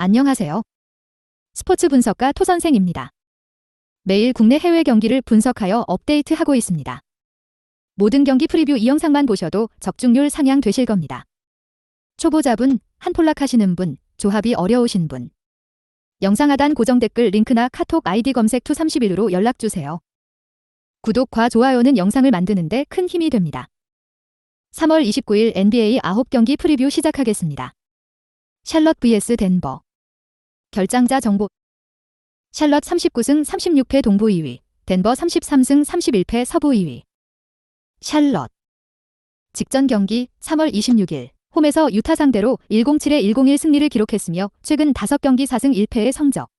안녕하세요. 스포츠 분석가 토선생입니다. 매일 국내 해외 경기를 분석하여 업데이트하고 있습니다. 모든 경기 프리뷰 이 영상만 보셔도 적중률 상향 되실 겁니다. 초보자분, 한폴락 하시는 분, 조합이 어려우신 분. 영상 하단 고정 댓글 링크나 카톡 아이디 검색 투31로 연락주세요. 구독과 좋아요는 영상을 만드는데 큰 힘이 됩니다. 3월 29일 NBA 9경기 프리뷰 시작하겠습니다. 샬럿 vs 덴버. 결장자 정보. 샬럿 39승 36패 동부 2위, 덴버 33승 31패 서부 2위. 샬럿. 직전 경기 3월 26일 홈에서 유타 상대로 107-101 승리를 기록했으며 최근 5경기 4승 1패의 성적.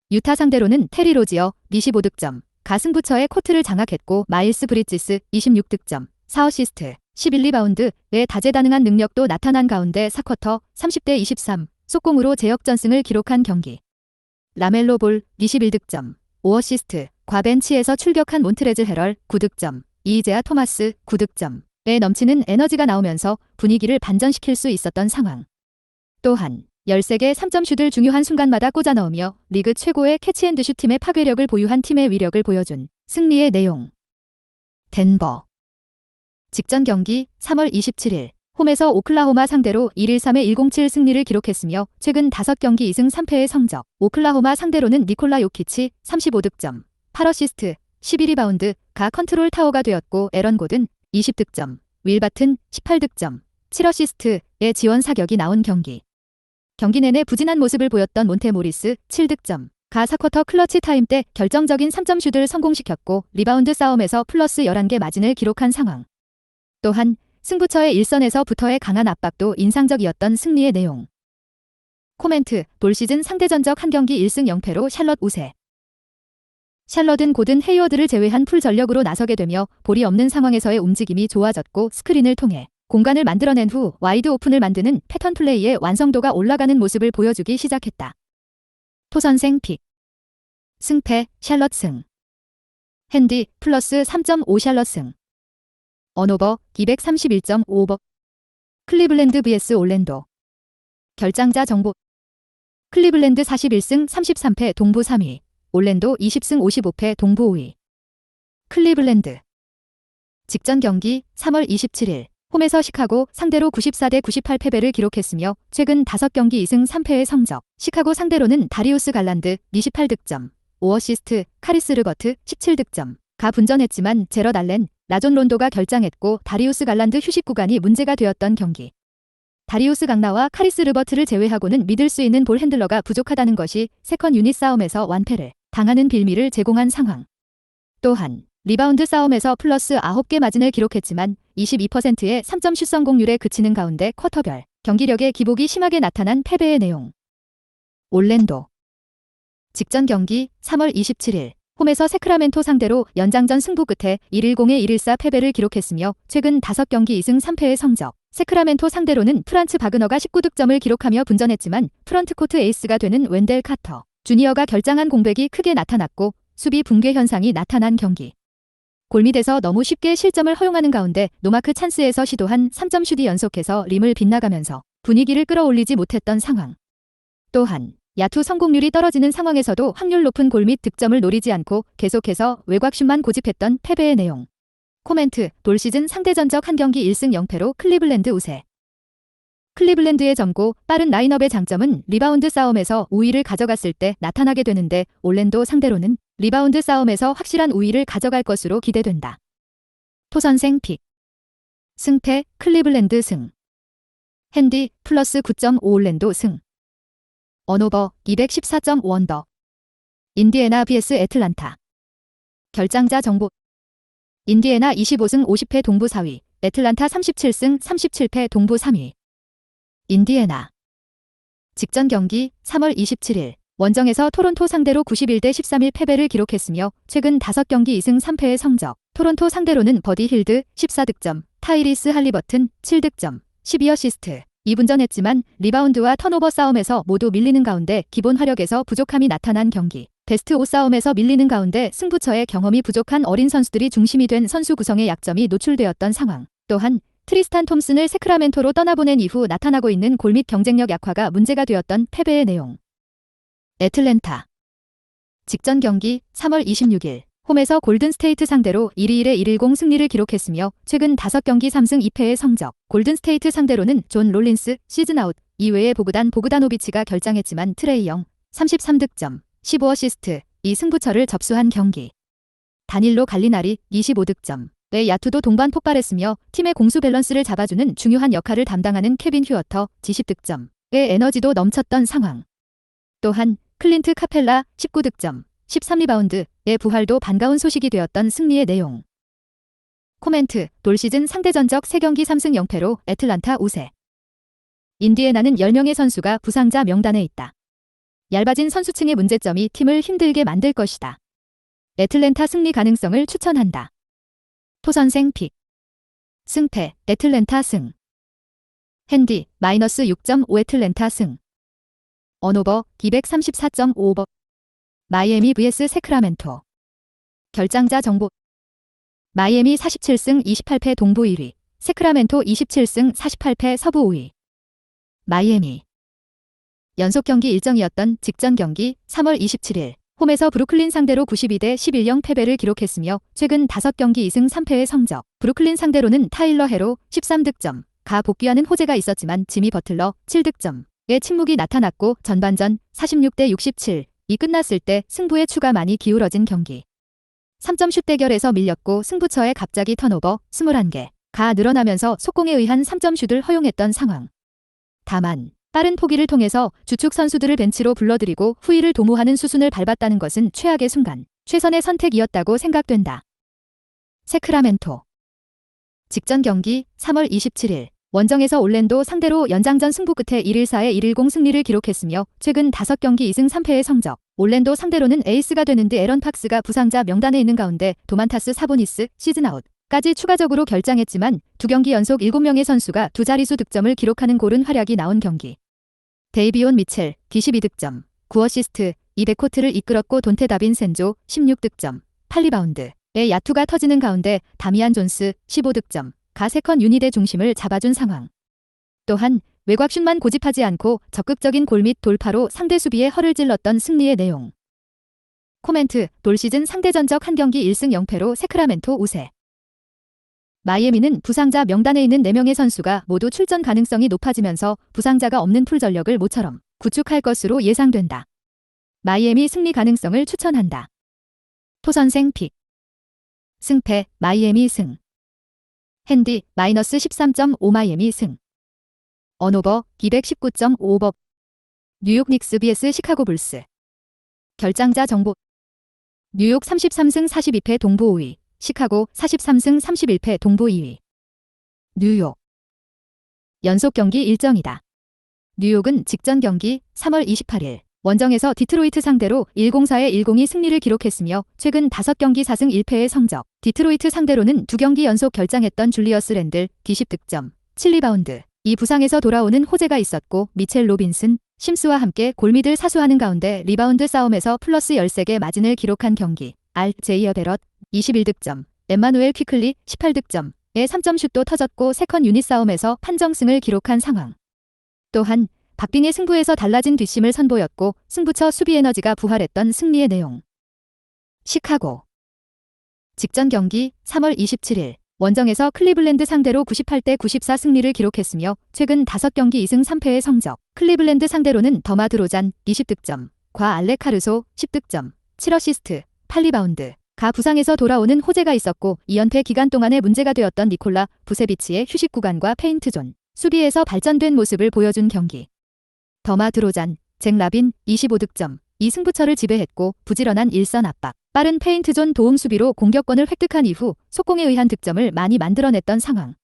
유타 상대로는 테리 로지어 25득점, 가승부처의 코트를 장악했고 마일스 브리지스 26득점, 4어시스트, 11리바운드의 다재다능한 능력도 나타난 가운데 4쿼터 30-23 속공으로 제역전승을 기록한 경기. 라멜로 볼 21득점, 5어시스트, 과벤치에서 출격한 몬트레즈 헤럴 9득점, 이제아 토마스 9득점에 넘치는 에너지가 나오면서 분위기를 반전시킬 수 있었던 상황. 또한 13개 3점슛을 중요한 순간마다 꽂아 넣으며 리그 최고의 캐치앤드슛 팀의 파괴력을 보유한 팀의 위력을 보여준 승리의 내용. 덴버. 직전 경기 3월 27일 홈에서 오클라호마 상대로 113-107 승리를 기록했으며 최근 5경기 2승 3패의 성적. 오클라호마 상대로는 니콜라 요키치 35득점, 8어시스트, 12리바운드가 컨트롤 타워가 되었고 에런 고든 20득점, 윌 바튼 18득점, 7어시스트의 지원 사격이 나온 경기. 경기 내내 부진한 모습을 보였던 몬테 모리스 7득점. 가 4쿼터 클러치 타임 때 결정적인 3점슛을 성공시켰고 리바운드 싸움에서 플러스 11개 마진을 기록한 상황. 또한 승부처의 일선에서부터의 강한 압박도 인상적이었던 승리의 내용. 코멘트, 볼 시즌 상대전적 한 경기 1승 0패로 샬럿 우세. 샬럿은 고든 헤이워드를 제외한 풀 전력으로 나서게 되며 볼이 없는 상황에서의 움직임이 좋아졌고 스크린을 통해 공간을 만들어낸 후 와이드 오픈을 만드는 패턴 플레이의 완성도가 올라가는 모습을 보여주기 시작했다. 토선생 픽. 승패, 샬럿 승. 핸디, 플러스 3.5 샬럿 승. 언오버 231.5버. 클리블랜드 vs 올랜도. 결장자 정보. 클리블랜드 41승 33패 동부 3위, 올랜도 20승 55패 동부 5위. 클리블랜드. 직전 경기 3월 27일 홈에서 시카고 상대로 94-98 패배를 기록했으며 최근 5경기 2승 3패의 성적. 시카고 상대로는 다리우스 갈란드 28득점, 5어시스트, 카리스 르버트 17득점. 가 분전했지만 제럿 알렌, 라존 론도가 결장했고 다리우스 갈란드 휴식 구간이 문제가 되었던 경기. 다리우스 강나와 카리스 르버트를 제외하고는 믿을 수 있는 볼 핸들러가 부족하다는 것이 세컨 유닛 싸움에서 완패를 당하는 빌미를 제공한 상황. 또한 리바운드 싸움에서 플러스 9개 마진을 기록했지만 22%의 3점슛 성공률에 그치는 가운데 쿼터별 경기력의 기복이 심하게 나타난 패배의 내용. 올랜도. 직전 경기 3월 27일 홈에서 세크라멘토 상대로 연장전 승부 끝에 110-114 패배를 기록했으며 최근 5경기 2승 3패의 성적. 세크라멘토 상대로는 프란츠 바그너가 19득점을 기록하며 분전했지만 프런트코트 에이스가 되는 웬델 카터 주니어가 결장한 공백이 크게 나타났고 수비 붕괴 현상이 나타난 경기. 골밑에서 너무 쉽게 실점을 허용하는 가운데 노마크 찬스에서 시도한 3점슛이 연속해서 림을 빗나가면서 분위기를 끌어올리지 못했던 상황. 또한 야투 성공률이 떨어지는 상황에서도 확률 높은 골밑 득점을 노리지 않고 계속해서 외곽슛만 고집했던 패배의 내용. 코멘트, 볼 시즌 상대전적 한 경기 1승 0패로 클리블랜드 우세. 클리블랜드의 젊고 빠른 라인업의 장점은 리바운드 싸움에서 우위를 가져갔을 때 나타나게 되는데 올랜도 상대로는 리바운드 싸움에서 확실한 우위를 가져갈 것으로 기대된다. 토선생 픽. 승패, 클리블랜드 승. 핸디, 플러스 9.5 올랜도 승. 언오버 214.5언더. 인디애나 vs 애틀란타. 결장자 정보. 인디애나 25승 50패 동부 4위, 애틀란타 37승 37패 동부 3위. 인디애나. 직전 경기 3월 27일 원정에서 토론토 상대로 91-13일 패배를 기록했으며 최근 5경기 2승 3패의 성적. 토론토 상대로는 버디 힐드 14득점, 타이리스 할리버튼 7득점, 12어시스트. 2분전했지만 리바운드와 턴오버 싸움에서 모두 밀리는 가운데 기본 화력에서 부족함이 나타난 경기. 베스트 5 싸움에서 밀리는 가운데 승부처의 경험이 부족한 어린 선수들이 중심이 된 선수 구성의 약점이 노출되었던 상황. 또한 트리스탄 톰슨을 세크라멘토로 떠나보낸 이후 나타나고 있는 골 및 경쟁력 약화가 문제가 되었던 패배의 내용. 애틀랜타 직전 경기 3월 26일 홈에서 골든스테이트 상대로 1-1의 1-10 승리를 기록했으며 최근 5경기 3승 2패의 성적. 골든스테이트 상대로는 존 롤린스 시즌아웃 이외에 보그다노비치가 결장했지만 트레이 영 33득점 15어시스트 이 승부처를 접수한 경기. 다닐로 갈리나리 25득점 의 야투도 동반 폭발했으며 팀의 공수 밸런스를 잡아주는 중요한 역할을 담당하는 케빈 휴어터 20득점의 에너지도 넘쳤던 상황. 또한 클린트 카펠라 19득점 13리바운드의 부활도 반가운 소식이 되었던 승리의 내용. 코멘트 올 시즌 상대 전적 3경기 3승 0패로 애틀란타 우세. 인디애나는 10명의 선수가 부상자 명단에 있다. 얇아진 선수층의 문제점이 팀을 힘들게 만들 것이다. 애틀랜타 승리 가능성을 추천한다. 토선생 픽. 승패 애틀랜타 승. 핸디 -6.5 애틀랜타 승. 언오버 234.5버. 마이애미 vs 세크라멘토. 결장자 정보. 마이애미 47승 28패 동부 1위. 세크라멘토 27승 48패 서부 5위. 마이애미. 연속 경기 일정이었던 직전 경기 3월 27일 홈에서 브루클린 상대로 92대 11령 패배를 기록했으며 최근 5경기 2승 3패의 성적. 브루클린 상대로는 타일러 헤로 13득점 가 복귀하는 호재가 있었지만 지미 버틀러 7득점의 침묵이 나타났고 전반전 46대 67 이 끝났을 때 승부의 추가 많이 기울어진 경기. 3점슛 대결에서 밀렸고 승부처에 갑자기 턴오버 21개가 늘어나면서 속공에 의한 3점슛을 허용했던 상황. 다만 빠른 포기를 통해서 주축 선수들을 벤치로 불러들이고 후위를 도모하는 수순을 밟았다는 것은 최악의 순간, 최선의 선택이었다고 생각된다. 세크라멘토. 직전 경기 3월 27일 원정에서 올랜도 상대로 연장전 승부 끝에 1-4의 1-10 승리를 기록했으며 최근 5경기 2승 3패의 성적. 올랜도 상대로는 에이스가 되는 데 에런 팍스가 부상자 명단에 있는 가운데 도만타스 사보니스 시즌아웃까지 추가적으로 결장했지만 2경기 연속 7명의 선수가 2자릿수 득점을 기록하는 고른 활약이 나온 경기. 데이비온 미첼 22득점 9어시스트 이 백코트를 이끌었고 돈테 다빈센조 16득점 8리바운드의 야투가 터지는 가운데 다미안 존스 15득점 가 세컨 유닛의 중심을 잡아준 상황. 또한 외곽슛만 고집하지 않고 적극적인 골 및 돌파로 상대 수비에 허를 찔렀던 승리의 내용. 코멘트 올 시즌 상대 전적 1경기 1승 0패로 세크라멘토 우세. 마이애미는 부상자 명단에 있는 4명의 선수가 모두 출전 가능성이 높아지면서 부상자가 없는 풀 전력을 모처럼 구축할 것으로 예상된다. 마이애미 승리 가능성을 추천한다. 토선생 픽. 승패 마이애미 승. 핸디 -13.5 마이애미 승. 언오버 219.5버. 뉴욕 닉스 vs 시카고 불스. 결장자 정보. 뉴욕 33승 42패 동부 5위. 시카고 43승 31패 동부 2위. 뉴욕. 연속 경기 일정이다. 뉴욕은 직전 경기 3월 28일 원정에서 디트로이트 상대로 1-04의 1-02 승리를 기록했으며 최근 5경기 4승 1패의 성적. 디트로이트 상대로는 2경기 연속 결장했던 줄리어스 랜들 20득점 7리바운드 이 부상에서 돌아오는 호재가 있었고 미첼 로빈슨 심스와 함께 골밑을 사수하는 가운데 리바운드 싸움에서 플러스 13개 마진을 기록한 경기. 제이어 베럿 21득점 엠마누엘 퀴클리 18득점의 3점슛도 터졌고 세컨 유닛 싸움에서 판정승을 기록한 상황. 또한 박빙의 승부에서 달라진 뒷심을 선보였고 승부처 수비 에너지가 부활했던 승리의 내용. 시카고. 직전 경기 3월 27일 원정에서 클리블랜드 상대로 98대 94 승리를 기록했으며 최근 5경기 2승 3패의 성적. 클리블랜드 상대로는 더마 드로잔 20득점 과 알렉 카르소 10득점 7어시스트 8리바운드 가 부상에서 돌아오는 호재가 있었고 2연패 기간 동안의 문제가 되었던 니콜라 부세비치의 휴식 구간과 페인트존 수비에서 발전된 모습을 보여준 경기. 더마 드로잔, 잭 라빈 25득점 이 승부처를 지배했고 부지런한 일선 압박, 빠른 페인트존 도움 수비로 공격권을 획득한 이후 속공에 의한 득점을 많이 만들어냈던 상황.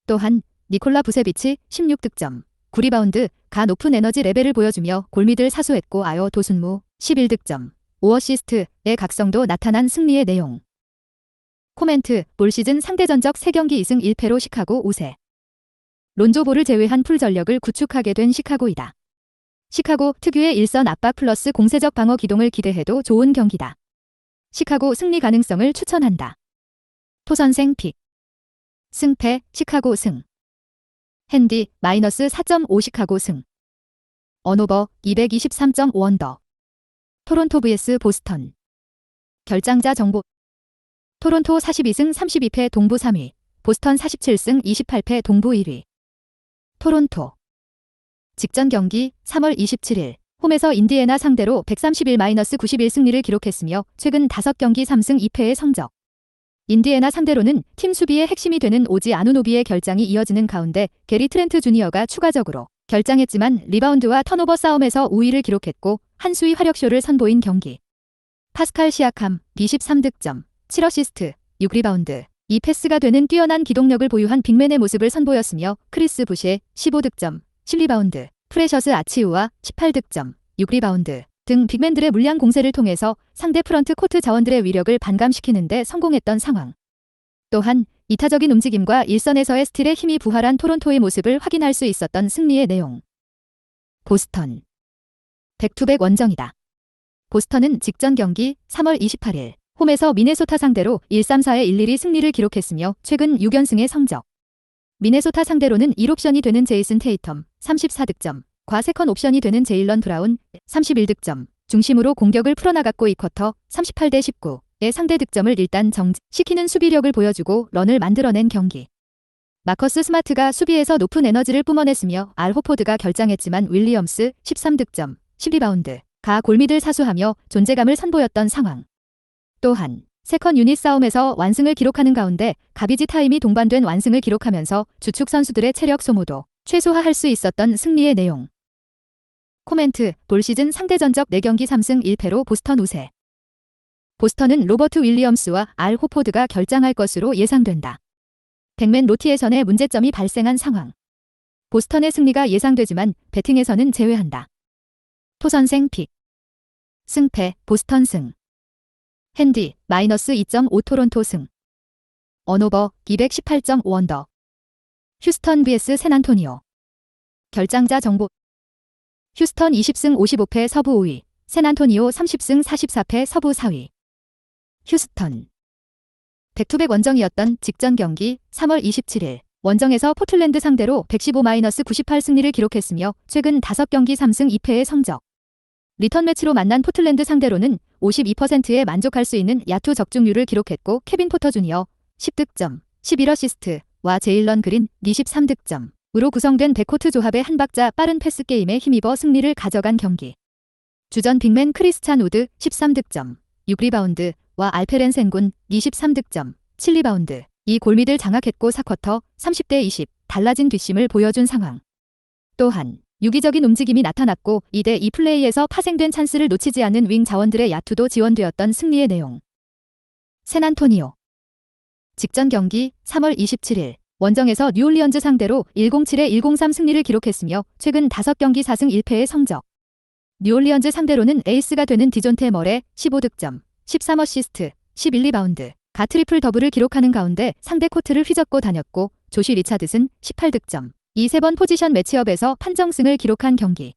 또한 니콜라 부세비치 16득점, 9리바운드 가 높은 에너지 레벨을 보여주며 골밑을 사수했고 아요 도순무 11득점, 5어시스트의 각성도 나타난 승리의 내용. 코멘트 올 시즌 상대 전적 3경기 2승 1패로 시카고 우세. 론조볼을 제외한 풀 전력을 구축하게 된 시카고이다. 시카고 특유의 일선 압박 플러스 공세적 방어 기동을 기대해도 좋은 경기다. 시카고 승리 가능성을 추천한다. 토선생 픽. 승패 시카고 승. 핸디 마이너스 4.5 시카고 승. 언오버 223.5 언더. 토론토 vs 보스턴. 결장자 정보. 토론토 42승 32패 동부 3위. 보스턴 47승 28패 동부 1위. 토론토. 직전 경기 3월 27일. 홈에서 인디애나 상대로 131-91 승리를 기록했으며 최근 5경기 3승 2패의 성적. 인디애나 상대로는 팀 수비의 핵심이 되는 오지 아누노비의 결장이 이어지는 가운데 게리 트렌트 주니어가 추가적으로 결장했지만 리바운드와 턴오버 싸움에서 우위를 기록했고 한 수위 화력쇼를 선보인 경기. 파스칼 시아캄 23득점, 7어시스트, 6리바운드, 2패스가 되는 뛰어난 기동력을 보유한 빅맨의 모습을 선보였으며 크리스 부시의 15득점, 10리바운드, 프레셔스 아치우와 18득점, 6리바운드 등 빅맨들의 물량 공세를 통해서 상대 프런트 코트 자원들의 위력을 반감시키는 데 성공했던 상황. 또한 이타적인 움직임과 일선에서의 스틸에 힘이 부활한 토론토의 모습을 확인할 수 있었던 승리의 내용. 보스턴. 백투백 원정이다. 보스턴은 직전 경기 3월 28일 홈에서 미네소타 상대로 1-3-4의 1-1위 승리를 기록했으며 최근 6연승의 성적. 미네소타 상대로는 1옵션이 되는 제이슨 테이텀 34득점, 과 세컨 옵션이 되는 제일런 브라운 31득점, 중심으로 공격을 풀어나갔고 2쿼터 38-19의 상대 득점을 일단 정지시키는 수비력을 보여주고 런을 만들어낸 경기. 마커스 스마트가 수비에서 높은 에너지를 뿜어냈으며 알 호포드가 결장했지만 윌리엄스 13득점, 10리바운드, 가 골밑을 사수하며 존재감을 선보였던 상황. 또한 세컨 유닛 싸움에서 완승을 기록하는 가운데 가비지 타임이 동반된 완승을 기록하면서 주축 선수들의 체력 소모도 최소화할 수 있었던 승리의 내용. 코멘트, 볼 시즌 상대 전적 4경기 3승 1패로 보스턴 우세. 보스턴은 로버트 윌리엄스와 알 호포드가 결장할 것으로 예상된다. 백 맨 로티에이션에 문제점이 발생한 상황. 보스턴의 승리가 예상되지만 배팅에서는 제외한다. 토선생 픽. 승패, 보스턴 승. 핸디, 마이너스 2.5 토론토 승. 언오버, 218.5 언더. 휴스턴 vs 샌안토니오. 결장자 정보. 휴스턴 20승 55패 서부 5위. 샌안토니오 30승 44패 서부 4위. 휴스턴. 백투백 원정이었던 직전 경기 3월 27일. 원정에서 포틀랜드 상대로 115-98 승리를 기록했으며 최근 5경기 3승 2패의 성적. 리턴 매치로 만난 포틀랜드 상대로는 52%에 만족할 수 있는 야투 적중률을 기록했고 케빈 포터 주니어 10득점, 11어시스트와 제일런 그린 23득점으로 구성된 백코트 조합의 한 박자 빠른 패스 게임에 힘입어 승리를 가져간 경기. 주전 빅맨 크리스찬 우드 13득점, 6리바운드와 알페렌 센군 23득점, 7리바운드 이 골밑을 장악했고 4쿼터 30-20 달라진 뒷심을 보여준 상황. 또한 유기적인 움직임이 나타났고 2대2 플레이에서 파생된 찬스를 놓치지 않는 윙 자원들의 야투도 지원되었던 승리의 내용. 샌안토니오. 직전 경기 3월 27일 원정에서 뉴올리언즈 상대로 107-103 승리를 기록했으며 최근 5경기 4승 1패의 성적. 뉴올리언즈 상대로는 에이스가 되는 디존테 머레 15득점, 13어시스트, 11리바운드, 가 트리플 더블을 기록하는 가운데 상대 코트를 휘젓고 다녔고 조시 리차드슨 18득점. 이 3번 포지션 매치업에서 판정승을 기록한 경기.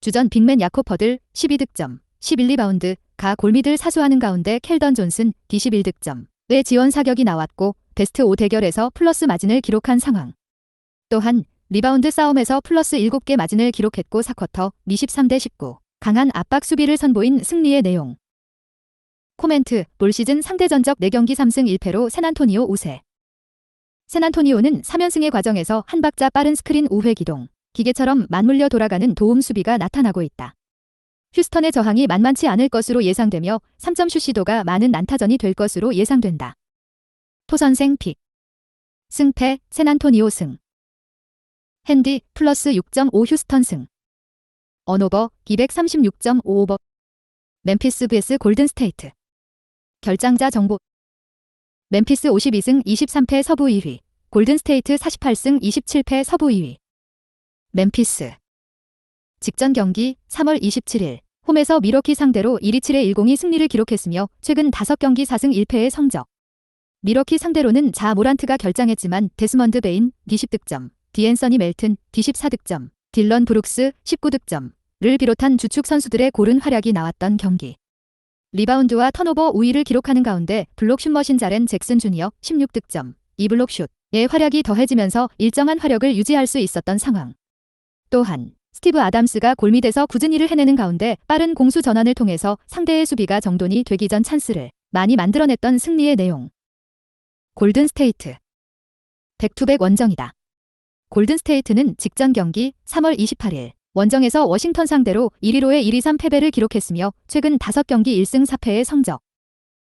주전 빅맨 야코퍼들 12득점, 11리바운드, 가 골밑을 사수하는 가운데 켈던 존슨 21득점의 지원 사격이 나왔고 베스트 5 대결에서 플러스 마진을 기록한 상황. 또한 리바운드 싸움에서 플러스 7개 마진을 기록했고 4쿼터 23-19 강한 압박 수비를 선보인 승리의 내용. 코멘트, 볼 시즌 상대 전적 4경기 3승 1패로 샌안토니오 우세. 샌안토니오는 3연승의 과정에서 한 박자 빠른 스크린 우회 기동, 기계처럼 맞물려 돌아가는 도움 수비가 나타나고 있다. 휴스턴의 저항이 만만치 않을 것으로 예상되며 3점 슛 시도가 많은 난타전이 될 것으로 예상된다. 토선생 픽. 승패, 샌안토니오 승. 핸디, 플러스 6.5 휴스턴 승. 언오버, 236.5 오버. 멤피스 vs 골든 스테이트. 결장자 정보. 멤피스 52승 23패 서부 2위. 골든 스테이트 48승 27패 서부 2위. 멤피스. 직전 경기 3월 27일 홈에서 미러키 상대로 127-102 승리를 기록했으며 최근 5경기 4승 1패의 성적. 미러키 상대로는 자 모란트가 결장했지만 데스먼드 베인 20득점, 디앤서니 멜튼 14득점, 딜런 브룩스 19득점을 비롯한 주축 선수들의 고른 활약이 나왔던 경기. 리바운드와 턴오버 우위를 기록하는 가운데 블록슛 머신 자렌 잭슨 주니어 16득점, 2블록슛, 활약이 더해지면서 일정한 화력을 유지할 수 있었던 상황. 또한 스티브 아담스가 골밑에서 굳은 일을 해내는 가운데 빠른 공수 전환을 통해서 상대의 수비가 정돈이 되기 전 찬스를 많이 만들어냈던 승리의 내용. 골든스테이트. 백투백 원정이다. 골든스테이트는 직전 경기 3월 28일 원정에서 워싱턴 상대로 1위로의 1-2-3 패배를 기록했으며 최근 5경기 1승 4패의 성적.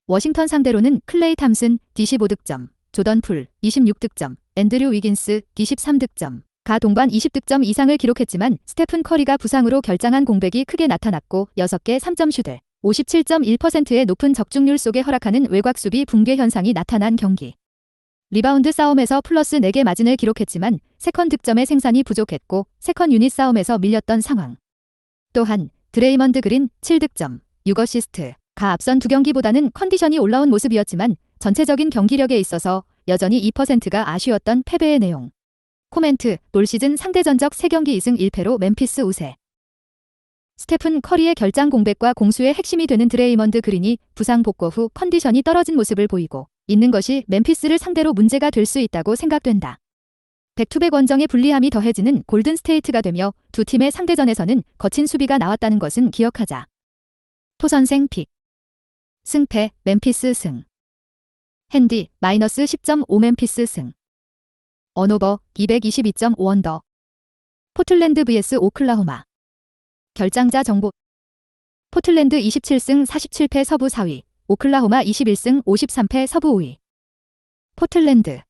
워싱턴 상대로는 클레이 탐슨 25득점, 조던 풀 26득점, 앤드류 위긴스 23득점, 가 동반 20득점 이상을 기록했지만 스테픈 커리가 부상으로 결장한 공백이 크게 나타났고 6개 3점 슛을 57.1%의 높은 적중률 속에 허락하는 외곽 수비 붕괴 현상이 나타난 경기. 리바운드 싸움에서 플러스 4개 마진을 기록했지만 세컨 득점의 생산이 부족했고 세컨 유닛 싸움에서 밀렸던 상황. 또한 드레이먼드 그린 7득점, 6어시스트, 가 앞선 2경기보다는 컨디션이 올라온 모습이었지만 전체적인 경기력에 있어서 여전히 2%가 아쉬웠던 패배의 내용. 코멘트, 올 시즌 상대 전적 3경기 2승 1패로 멤피스 우세. 스테픈 커리의 결장 공백과 공수의 핵심이 되는 드레이먼드 그린이 부상 복구 후 컨디션이 떨어진 모습을 보이고 있는 것이 멤피스를 상대로 문제가 될 수 있다고 생각된다. 백투백 원정의 불리함이 더해지는 골든스테이트가 되며 두 팀의 상대전에서는 거친 수비가 나왔다는 것은 기억하자. 토선생 픽. 승패, 멤피스 승. 핸디, 마이너스 10.5 멤피스 승. 언오버, 222.5 언더. 포틀랜드 vs 오클라호마. 결장자 정보. 포틀랜드 27승 47패 서부 4위, 오클라호마 21승 53패 서부 5위. 포틀랜드.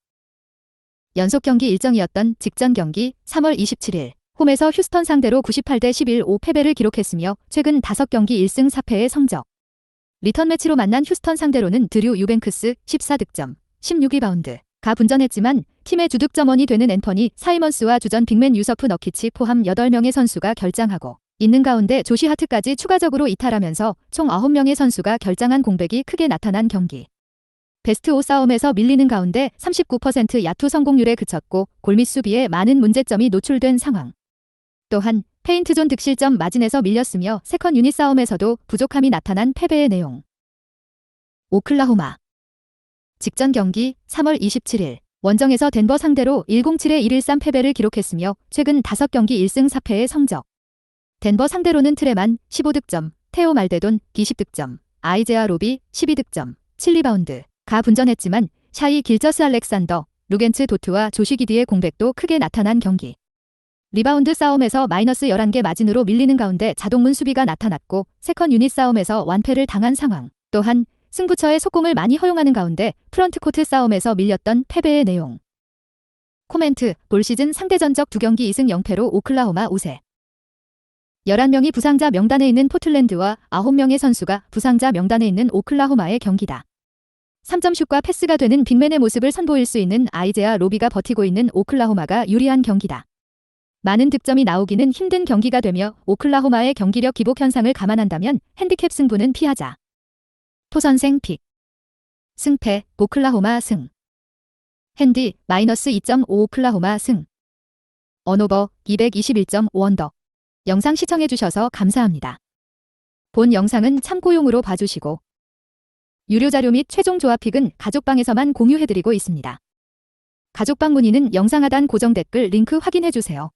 연속 경기 일정이었던 직전 경기 3월 27일 홈에서 휴스턴 상대로 98대 11 5패배를 기록했으며 최근 5경기 1승 4패의 성적. 리턴 매치로 만난 휴스턴 상대로는 드류 유뱅크스 14득점, 16리바운드, 가 분전했지만 팀의 주득점원이 되는 앤퍼니 사이먼스와 주전 빅맨 유서프 너키치 포함 8명의 선수가 결장하고 있는 가운데 조시 하트까지 추가적으로 이탈하면서 총 9명의 선수가 결장한 공백이 크게 나타난 경기. 베스트 5 싸움에서 밀리는 가운데 39% 야투 성공률에 그쳤고 골밑 수비에 많은 문제점이 노출된 상황. 또한 페인트존 득실점 마진에서 밀렸으며 세컨 유닛 싸움에서도 부족함이 나타난 패배의 내용. 오클라호마. 직전 경기 3월 27일 원정에서 덴버 상대로 107의 113 패배를 기록했으며 최근 5경기 1승 4패의 성적. 덴버 상대로는 트레만 15득점, 테오 말데돈 20득점, 아이제아 로비 12득점, 7리바운드, 가 분전했지만 샤이 길저스 알렉산더, 루겐츠 도트와 조시 기디의 공백도 크게 나타난 경기. 리바운드 싸움에서 마이너스 11개 마진으로 밀리는 가운데 자동문 수비가 나타났고 세컨 유닛 싸움에서 완패를 당한 상황. 또한 승부처의 속공을 많이 허용하는 가운데 프런트코트 싸움에서 밀렸던 패배의 내용. 코멘트, 올 시즌 상대 전적 2경기 2승 0패로 오클라호마 우세. 11명이 부상자 명단에 있는 포틀랜드와 9명의 선수가 부상자 명단에 있는 오클라호마의 경기다. 3점슛과 패스가 되는 빅맨의 모습을 선보일 수 있는 아이제아 로비가 버티고 있는 오클라호마가 유리한 경기다. 많은 득점이 나오기는 힘든 경기가 되며 오클라호마의 경기력 기복 현상을 감안한다면 핸디캡 승부는 피하자. 토선생 픽. 승패, 오클라호마 승. 핸디, 마이너스 2.5 오클라호마 승. 언오버, 221.5 언더. 영상 시청해주셔서 감사합니다. 본 영상은 참고용으로 봐주시고 유료 자료 및 최종 조합픽은 가족방에서만 공유해드리고 있습니다. 가족방 문의는 영상 하단 고정 댓글 링크 확인해주세요.